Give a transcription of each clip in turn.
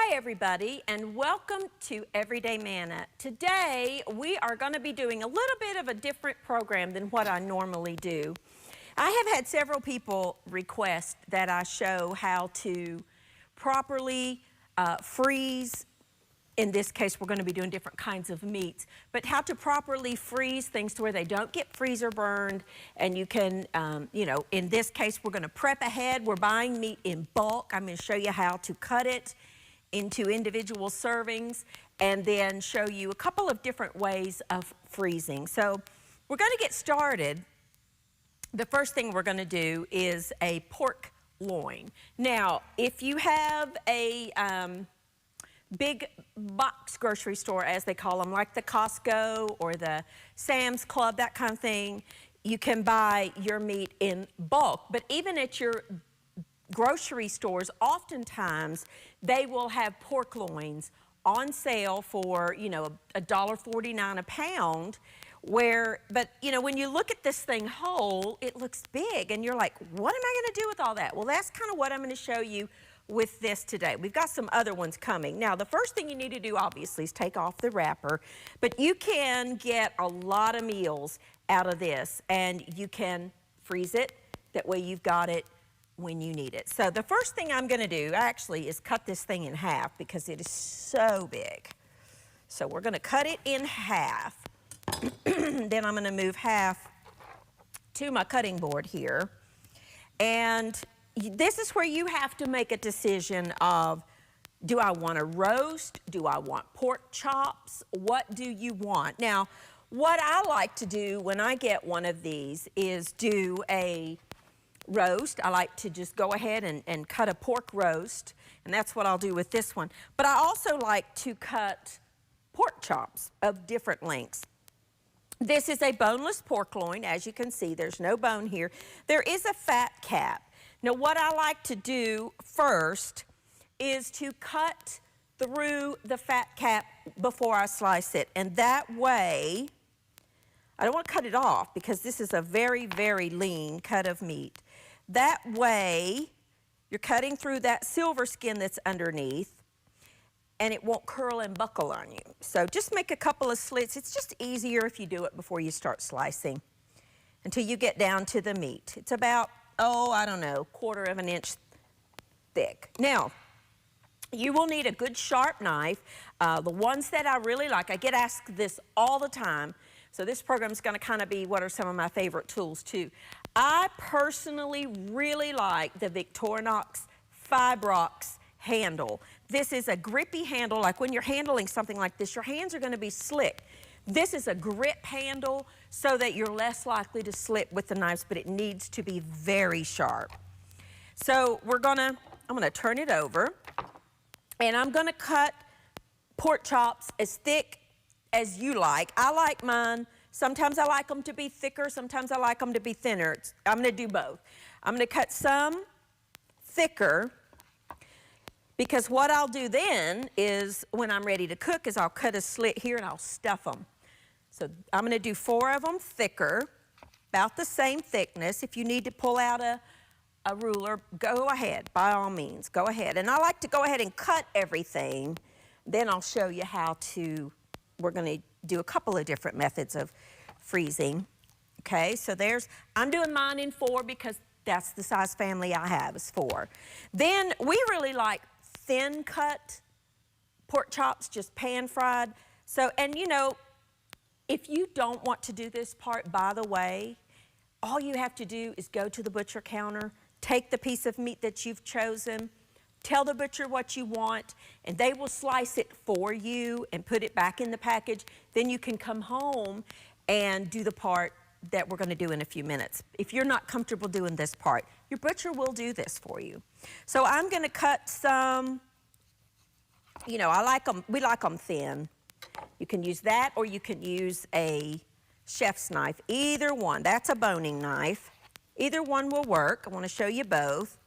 Hi everybody, and welcome to Everyday Mana. Today we are going to be doing a little bit of a different program than what I normally do. I have had several people request that I show how to properly freeze. In this case, we're going to be doing different kinds of meats, but how to properly freeze things to where they don't get freezer burned, and you can, in this case, we're going to prep ahead. We're buying meat in bulk. I'm going to show you how to cut it into individual servings and then show you a couple of different ways of freezing. So we're going to get started. The first thing we're going to do is a pork loin. Now, if you have a big box grocery store, as they call them, like the Costco or the Sam's Club, that kind of thing, you can buy your meat in bulk. But even at your grocery stores, oftentimes they will have pork loins on sale for, $1.49 a pound. But when you look at this thing whole, it looks big, and you're like, what am I going to do with all that? Well, that's kind of what I'm going to show you with this today. We've got some other ones coming. Now, the first thing you need to do, obviously, is take off the wrapper, but you can get a lot of meals out of this, and you can freeze it. That way you've got it when you need it. So the first thing I'm going to do, actually, is cut this thing in half because it is so big. So we're going to cut it in half. Then I'm going to move half to my cutting board here. And this is where you have to make a decision of, do I want to roast? Do I want pork chops? What do you want? Now, what I like to do when I get one of these is do a roast. I like to just go ahead and cut a pork roast, and that's what I'll do with this one. But I also like to cut pork chops of different lengths. This is a boneless pork loin. As you can see, there's no bone here. There is a fat cap. Now, what I like to do first is to cut through the fat cap before I slice it. And that way, I don't want to cut it off because this is a very, very lean cut of meat. That way, you're cutting through that silver skin that's underneath, and it won't curl and buckle on you. So just make a couple of slits. It's just easier if you do it before you start slicing until you get down to the meat. It's about, I don't know, 1/4 of an inch thick. Now, you will need a good sharp knife. The ones that I really like, I get asked this all the time, so this program is going to kind of be what are some of my favorite tools too. I personally really like the Victorinox Fibrox handle. This is a grippy handle. Like when you're handling something like this, your hands are going to be slick. This is a grip handle so that you're less likely to slip with the knives, but it needs to be very sharp. So I'm gonna turn it over, and I'm gonna cut pork chops as thick as you like. I like mine. Sometimes I like them to be thicker, sometimes I like them to be thinner. I'm gonna do both. I'm gonna cut some thicker, because what I'll do then is, when I'm ready to cook, is I'll cut a slit here and I'll stuff them. So I'm going to do 4 of them thicker, about the same thickness. If you need to pull out a ruler, go ahead, by all means, go ahead. And I like to go ahead and cut everything. Then I'll show you we're going to do a couple of different methods of freezing. Okay, so I'm doing mine in 4 because that's the size family I have, is 4. Then we really like thin cut pork chops, just pan fried. So, and if you don't want to do this part, by the way, all you have to do is go to the butcher counter, take the piece of meat that you've chosen, tell the butcher what you want, and they will slice it for you and put it back in the package. Then you can come home and do the part that we're going to do in a few minutes. If you're not comfortable doing this part, your butcher will do this for you. So I'm going to cut some, we like them thin. You can use that, or you can use a chef's knife. Either one. That's a boning knife. Either one will work. I want to show you both.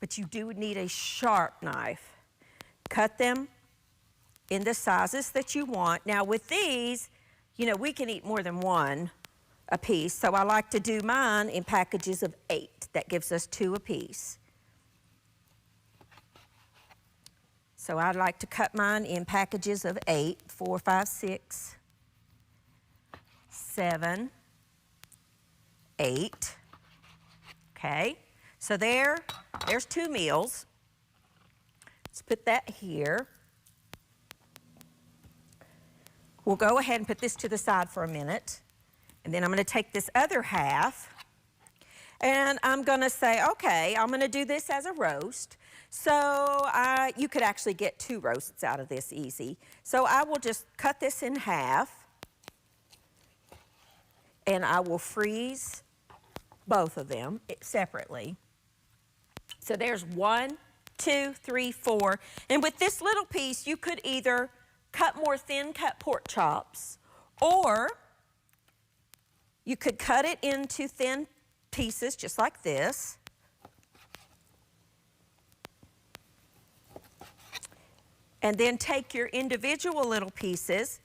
But you do need a sharp knife. Cut them in the sizes that you want. Now with these, we can eat more than one a piece, so I like to do mine in packages of 8. That gives us 2 a piece. So I'd like to cut mine in packages of 8, 4, 5, 6, 7, 8. Okay, so there's 2 meals. Let's put that here. We'll go ahead and put this to the side for a minute. And then I'm going to take this other half and I'm going to say, okay, I'm going to do this as a roast. So you could actually get 2 roasts out of this easy. So I will just cut this in half and I will freeze both of them separately. So there's 1, 2, 3, 4. And with this little piece, you could either cut more thin cut pork chops, or you could cut it into thin pieces just like this. And then take your individual little pieces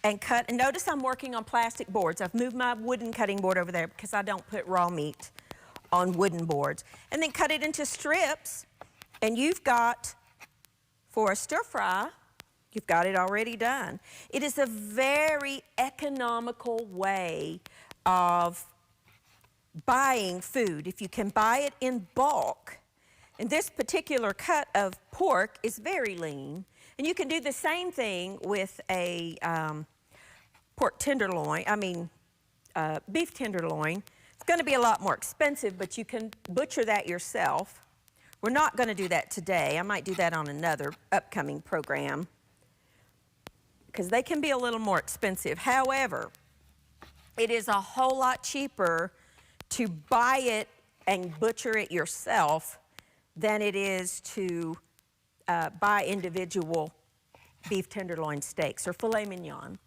and cut. And notice I'm working on plastic boards. I've moved my wooden cutting board over there because I don't put raw meat on wooden boards. And then cut it into strips, and you've got, for a stir fry, you've got it already done. It is a very economical way of buying food. If you can buy it in bulk, and this particular cut of pork is very lean, and you can do the same thing with a pork tenderloin, beef tenderloin. It's going to be a lot more expensive, but you can butcher that yourself. We're not going to do that today. I might do that on another upcoming program because they can be a little more expensive. However, it is a whole lot cheaper to buy it and butcher it yourself than it is to buy individual beef tenderloin steaks or filet mignon.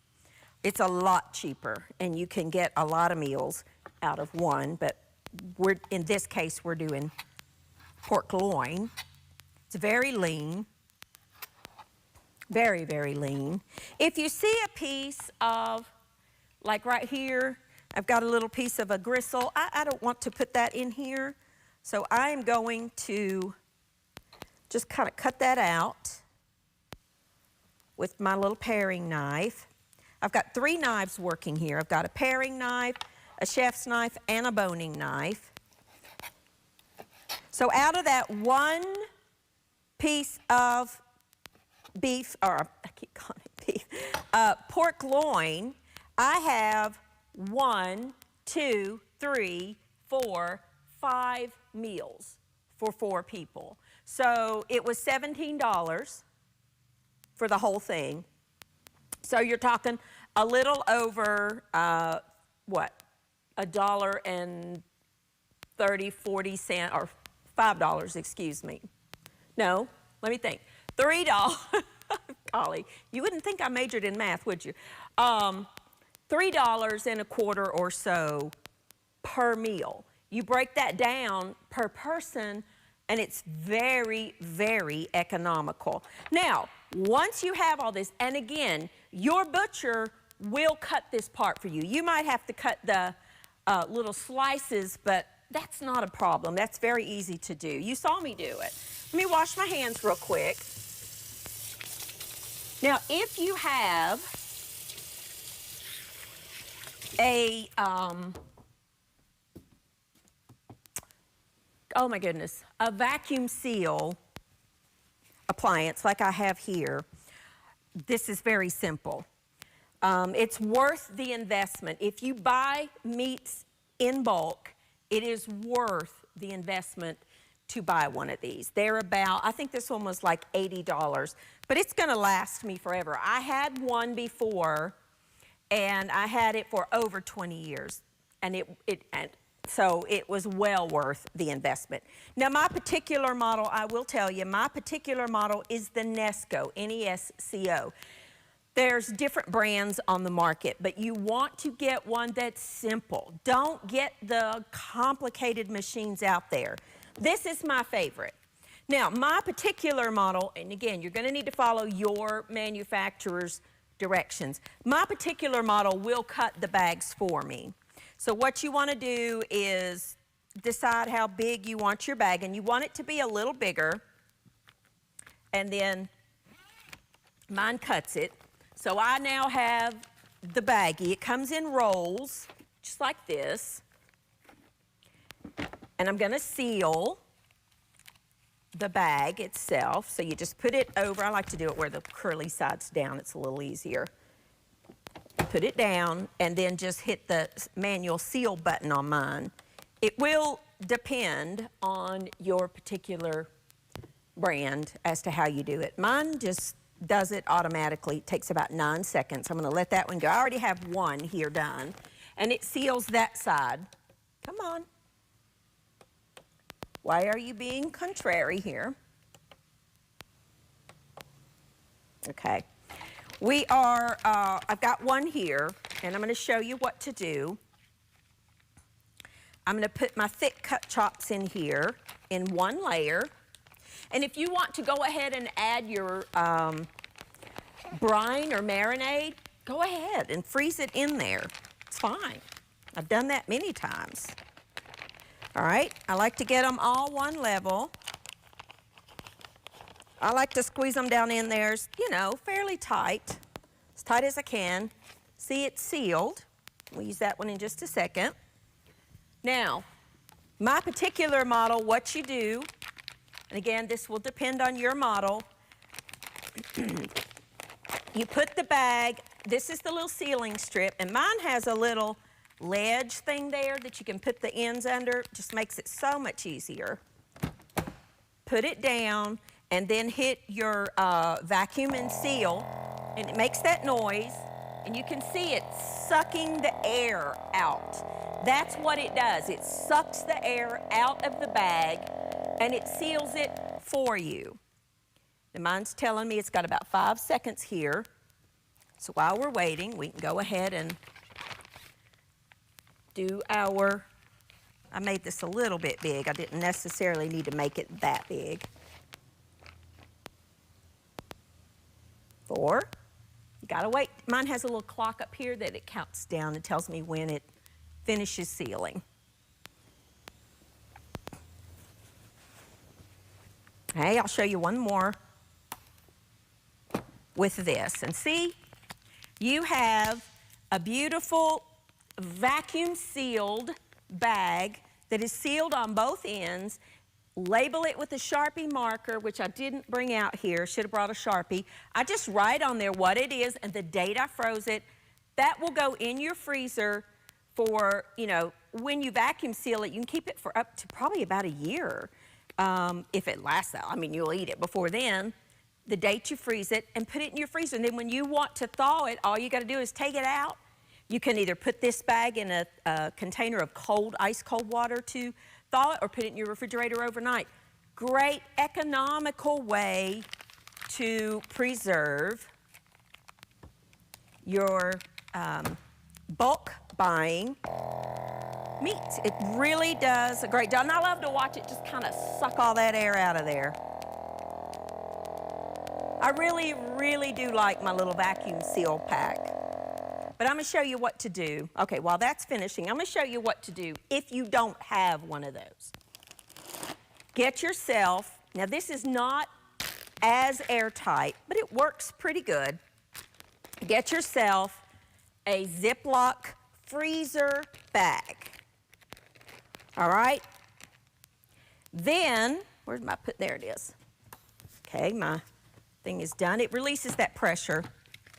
It's a lot cheaper, and you can get a lot of meals out of one, but in this case, we're doing pork loin. It's very lean, very, very lean. If you see a piece of, like right here, I've got a little piece of a gristle. I don't want to put that in here, so I'm going to just kind of cut that out with my little paring knife. I've got 3 knives working here. I've got a paring knife, a chef's knife, and a boning knife. So out of that 1 piece of beef, or I keep calling it beef, pork loin, I have 1, 2, 3, 4, 5 meals for 4 people. So it was $17 for the whole thing. So you're talking a little over, what, $1.30, 40 cents, or $5, excuse me. No, let me think. $3. Golly, you wouldn't think I majored in math, would you? $3.25 or so per meal. You break that down per person, and it's very, very economical. Now, once you have all this, and again, your butcher will cut this part for you. You might have to cut the little slices, but that's not a problem. That's very easy to do. You saw me do it. Let me wash my hands real quick. Now, if you have a, oh my goodness, a vacuum seal appliance like I have here, this is very simple. It's worth the investment. If you buy meats in bulk, it is worth the investment to buy one of these. They're about, I think this one was like $80, but it's gonna last me forever. I had one before, and I had it for over 20 years, and so it was well worth the investment. Now, my particular model, I will tell you, my particular model is the Nesco, N-E-S-C-O. There's different brands on the market, but you want to get one that's simple. Don't get the complicated machines out there. This is my favorite. Now, my particular model, and again, you're gonna need to follow your manufacturer's directions. My particular model will cut the bags for me. So what you wanna do is decide how big you want your bag, and you want it to be a little bigger and then mine cuts it. So I now have the baggie. It comes in rolls, just like this. And I'm gonna seal the bag itself. So you just put it over. I like to do it where the curly side's down. It's a little easier. Put it down and then just hit the manual seal button on mine. It will depend on your particular brand as to how you do it. Mine just does it automatically. It takes about 9 seconds. I'm gonna let that one go. I already have one here done. And it seals that side. Come on. Why are you being contrary here? Okay. We are, I've got one here, and I'm gonna show you what to do. I'm gonna put my thick cut chops in here in one layer. And if you want to go ahead and add your brine or marinade, go ahead and freeze it in there. It's fine. I've done that many times. All right, I like to get them all one level. I like to squeeze them down in there, you know, fairly tight, as tight as I can. See, it's sealed. We'll use that one in just a second. Now, my particular model, what you do, and again, this will depend on your model. You put the bag, this is the little sealing strip, and mine has a little ledge thing there that you can put the ends under. Just makes it so much easier. Put it down and then hit your vacuum and seal, and it makes that noise, and you can see it sucking the air out. That's what it does. It sucks the air out of the bag and it seals it for you. And mine's telling me it's got about 5 seconds here. So while we're waiting, we can go ahead and do our, I made this a little bit big. I didn't necessarily need to make it that big. 4. You gotta wait. Mine has a little clock up here that it counts down and tells me when it finishes sealing. Okay, I'll show you one more with this. And see, you have a beautiful vacuum sealed bag that is sealed on both ends. Label it with a Sharpie marker, which I didn't bring out here. Should have brought a Sharpie. I just write on there what it is and the date I froze it. That will go in your freezer for, you know, when you vacuum seal it, you can keep it for up to probably about a year. If it lasts that, I mean, you'll eat it before then. The date you freeze it and put it in your freezer. And then when you want to thaw it, all you got to do is take it out. You can either put this bag in a container of cold, ice cold water to thaw it, or put it in your refrigerator overnight. Great economical way to preserve your bulk buying meat. It really does a great job. And I love to watch it just kind of suck all that air out of there. I really, really do like my little vacuum seal pack. But I'm gonna show you what to do. Okay, while that's finishing, I'm gonna show you what to do if you don't have one of those. Get yourself, now this is not as airtight, but it works pretty good. Get yourself a Ziploc freezer bag. All right? Then, where's my, there it is. Okay, my thing is done. It releases that pressure.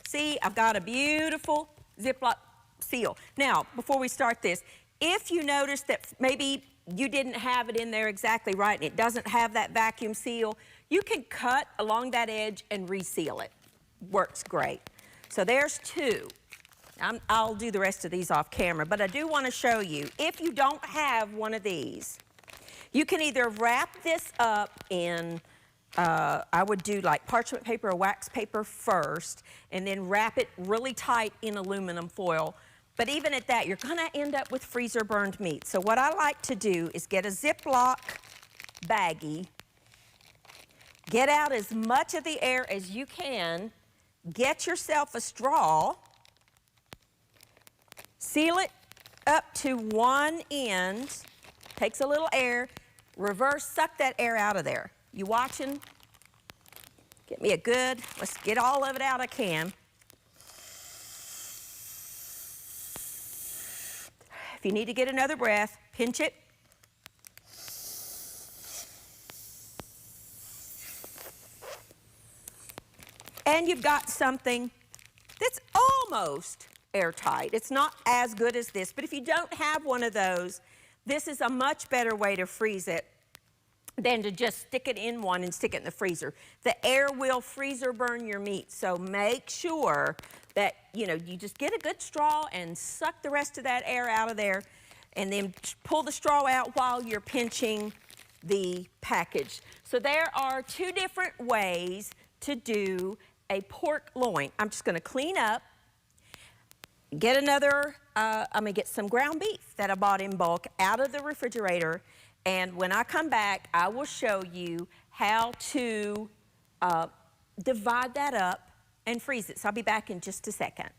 See, I've got a beautiful Ziploc seal. Now, before we start this, if you notice that maybe you didn't have it in there exactly right and it doesn't have that vacuum seal, you can cut along that edge and reseal it. Works great. So there's 2. I'll do the rest of these off camera, but I do want to show you, if you don't have one of these, you can either wrap this up in, I would do like parchment paper or wax paper first, and then wrap it really tight in aluminum foil. But even at that, you're gonna end up with freezer burned meat. So what I like to do is get a Ziploc baggie, get out as much of the air as you can, get yourself a straw, seal it up to one end, takes a little air, reverse, suck that air out of there. You watching? Get me a good, let's get all of it out I can. If you need to get another breath, pinch it. And you've got something that's almost airtight. It's not as good as this, but if you don't have one of those, this is a much better way to freeze it than to just stick it in one and stick it in the freezer. The air will freezer burn your meat, so make sure that, you just get a good straw and suck the rest of that air out of there, and then pull the straw out while you're pinching the package. So there are two different ways to do a pork loin. I'm just gonna clean up, get another, I'm gonna get some ground beef that I bought in bulk out of the refrigerator, and when I come back, I will show you how to divide that up and freeze it. So I'll be back in just a second.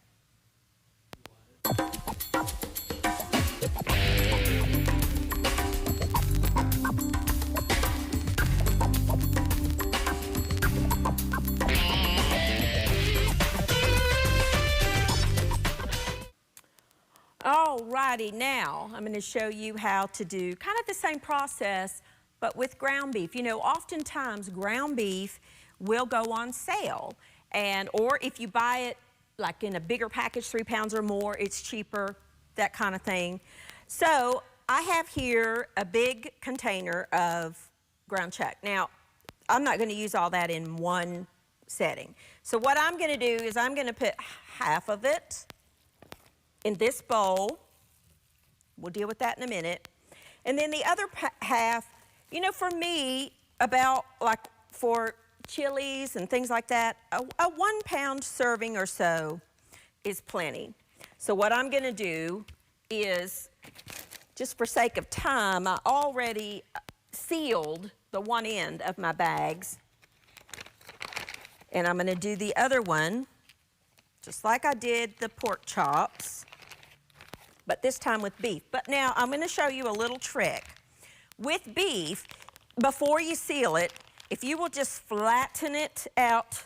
Alrighty, now I'm going to show you how to do kind of the same process, but with ground beef. Oftentimes ground beef will go on sale, or if you buy it like in a bigger package, 3 pounds or more, it's cheaper, that kind of thing. So I have here a big container of ground chuck. Now, I'm not going to use all that in one setting. So what I'm going to do is I'm going to put half of it in this bowl. We'll deal with that in a minute. And then the other half, for me, about like for chilies and things like that, a 1 pound serving or so is plenty. So what I'm gonna do is, just for sake of time, I already sealed the one end of my bags. And I'm gonna do the other one, just like I did the pork chops, but this time with beef. But now I'm gonna show you a little trick. With beef, before you seal it, if you will just flatten it out,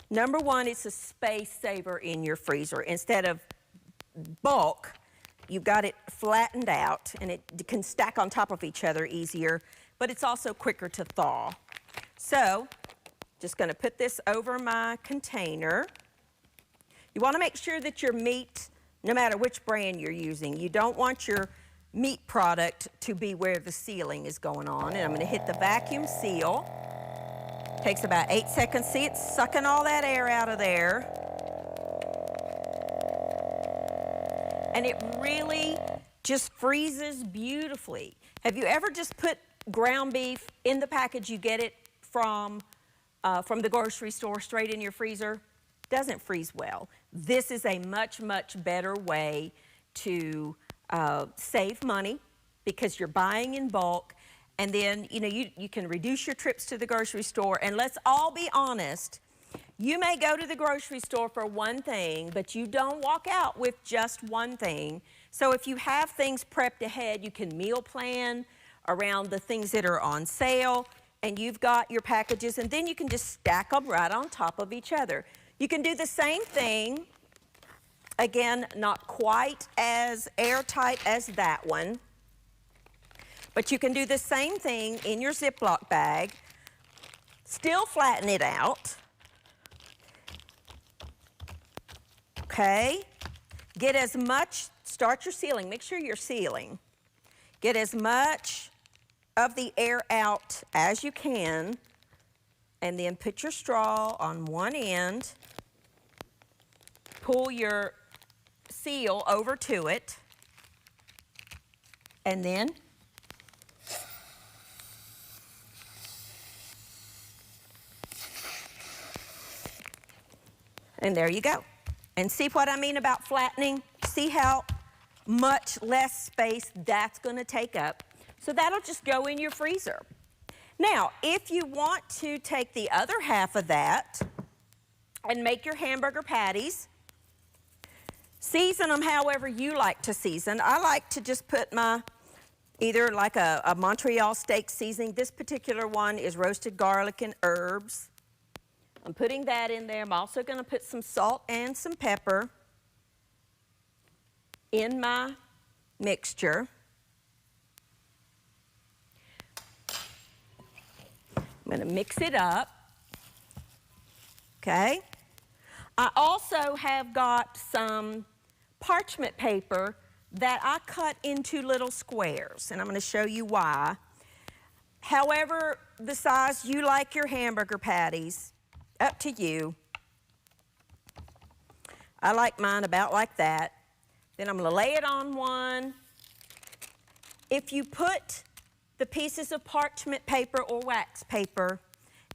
number one, it's a space saver in your freezer. Instead of bulk, you've got it flattened out, and it can stack on top of each other easier, but it's also quicker to thaw. So, just gonna put this over my container. You wanna make sure that your meat, no matter which brand you're using, you don't want your meat product to be where the sealing is going on. And I'm gonna hit the vacuum seal. Takes about 8 seconds. See, it's sucking all that air out of there. And it really just freezes beautifully. Have you ever just put ground beef in the package? You get it from the grocery store straight in your freezer? Doesn't freeze well. This is a much, much better way to save money because you're buying in bulk, and then you can reduce your trips to the grocery store. And let's all be honest, you may go to the grocery store for one thing, but you don't walk out with just one thing. So if you have things prepped ahead, you can meal plan around the things that are on sale, and you've got your packages, and then you can just stack them right on top of each other. You can do the same thing. Again, not quite as airtight as that one, but you can do the same thing in your Ziploc bag. Still flatten it out. Okay, get as much, start your sealing, make sure you're sealing. Get as much of the air out as you can, and then put your straw on one end, pull your seal over to it, and then there you go. And see what I mean about flattening? See how much less space that's going to take up? So that'll just go in your freezer. Now, if you want to take the other half of that and make your hamburger patties, season them however you like to season. I like to just put my either like a Montreal steak seasoning. This particular one is roasted garlic and herbs. I'm putting that in there. I'm also going to put some salt and some pepper in my mixture. I'm going to mix it up. Okay. I also have got some parchment paper that I cut into little squares, and I'm going to show you why. However, the size you like your hamburger patties, up to you. I like mine about like that. Then I'm going to lay it on one. If you put the pieces of parchment paper or wax paper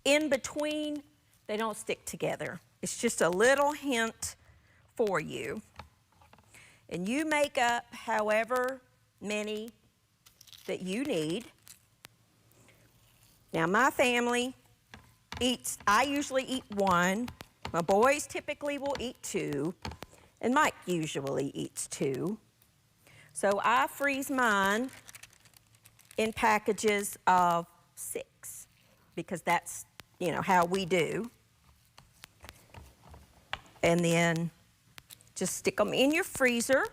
in between, they don't stick together. It's just a little hint for you. And you make up however many that you need. Now my family eats, I usually eat one. My boys typically will eat two. And Mike usually eats two. So I freeze mine in packages of 6 because that's, you know, how we do. And then just stick them in your freezer.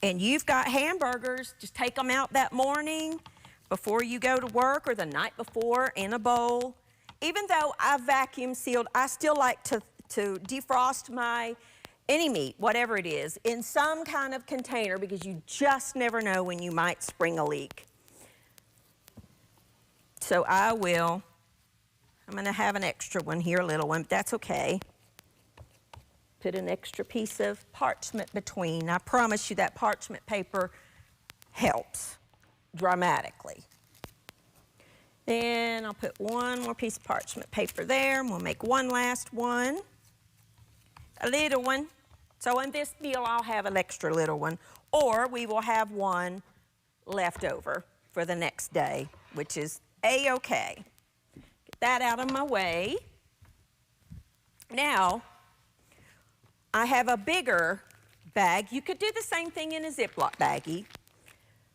And you've got hamburgers, just take them out that morning before you go to work or the night before in a bowl. Even though I vacuum sealed, I still like to defrost any meat, whatever it is, in some kind of container because you just never know when you might spring a leak. So I'm going to have an extra one here, a little one, but that's okay. Put an extra piece of parchment between. I promise you that parchment paper helps dramatically. Then I'll put one more piece of parchment paper there, and we'll make one last one, a little one. So in this meal, I'll have an extra little one, or we will have one left over for the next day, which is A-okay. Get that out of my way. Now, I have a bigger bag. You could do the same thing in a Ziploc baggie,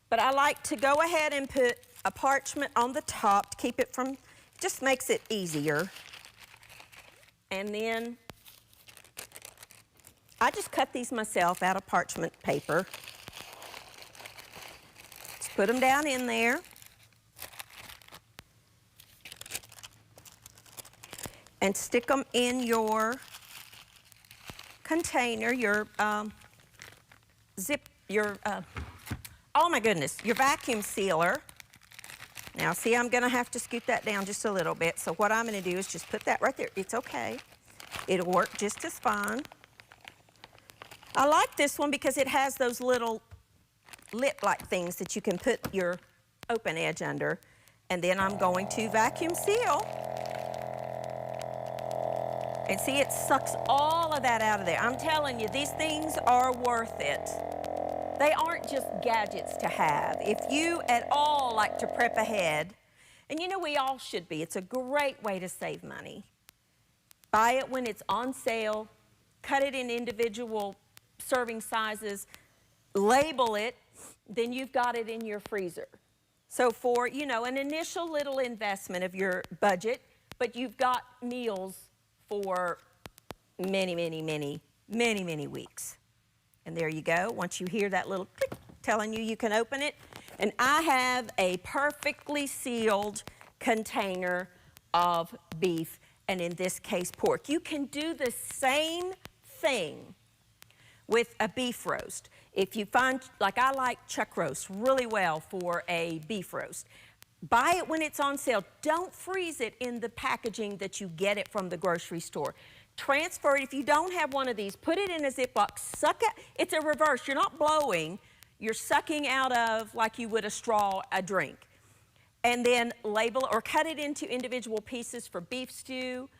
but I like to go ahead and put a parchment on the top to keep it from, just makes it easier. And then I just cut these myself out of parchment paper. Just put them down in there. And stick them in your container, your oh my goodness, your vacuum sealer. Now see, I'm gonna have to scoot that down just a little bit. So what I'm gonna do is just put that right there. It's okay. It'll work just as fine. I like this one because it has those little lip-like things that you can put your open edge under. And then I'm going to vacuum seal. And see, it sucks all of that out of there. I'm telling you, these things are worth it. They aren't just gadgets to have. If you at all like to prep ahead, and you know we all should be, it's a great way to save money. Buy it when it's on sale, cut it in individual serving sizes, label it, then you've got it in your freezer. So for, you know, an initial little investment of your budget, but you've got meals for many, many, many, many, many weeks. And there you go. Once you hear that little click telling you can open it. And I have a perfectly sealed container of beef, and in this case, pork. You can do the same thing with a beef roast. If you find, like I like chuck roast really well for a beef roast. Buy it when it's on sale. Don't freeze it in the packaging that you get it from the grocery store. Transfer it. If you don't have one of these, put it in a Ziploc, suck it. It's a reverse. You're not blowing. You're sucking out of, like you would a straw, a drink. And then label or cut it into individual pieces for beef stew,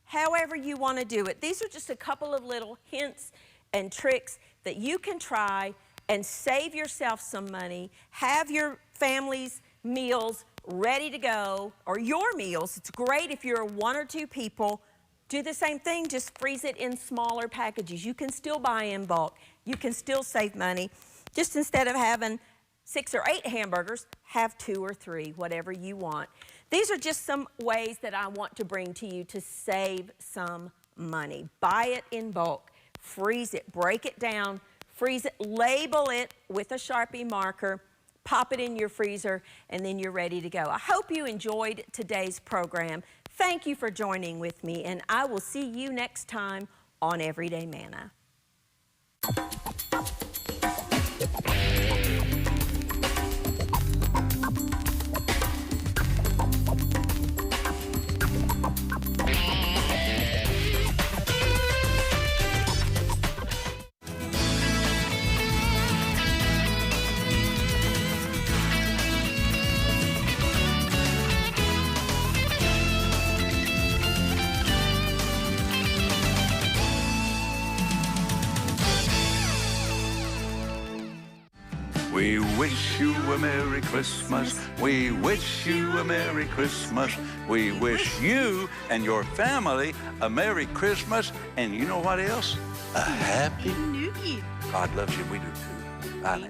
however you want to do it. These are just a couple of little hints and tricks that you can try and save yourself some money, have your family's meals ready to go, or your meals. It's great if you're 1 or 2 people. Do the same thing, just freeze it in smaller packages. You can still buy in bulk. You can still save money. Just instead of having 6 or 8 hamburgers, have 2 or 3, whatever you want. These are just some ways that I want to bring to you to save some money. Buy it in bulk, freeze it, break it down, freeze it, label it with a Sharpie marker, pop it in your freezer, and then you're ready to go. I hope you enjoyed today's program. Thank you for joining with me, and I will see you next time on Everyday Manna. We wish you a Merry Christmas. We wish you a Merry Christmas. We wish you and your family a Merry Christmas. And you know what else? A Happy New Year. God loves you. We do too. Bye.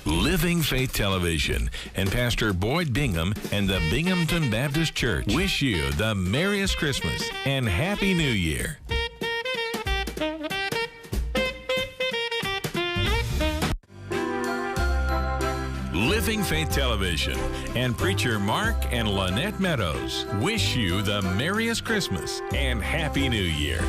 Living Faith Television and Pastor Boyd Bingham and the Binghamton Baptist Church wish you the merriest Christmas and Happy New Year. Living Faith Television and Preacher Mark and Lynette Meadows wish you the merriest Christmas and Happy New Year.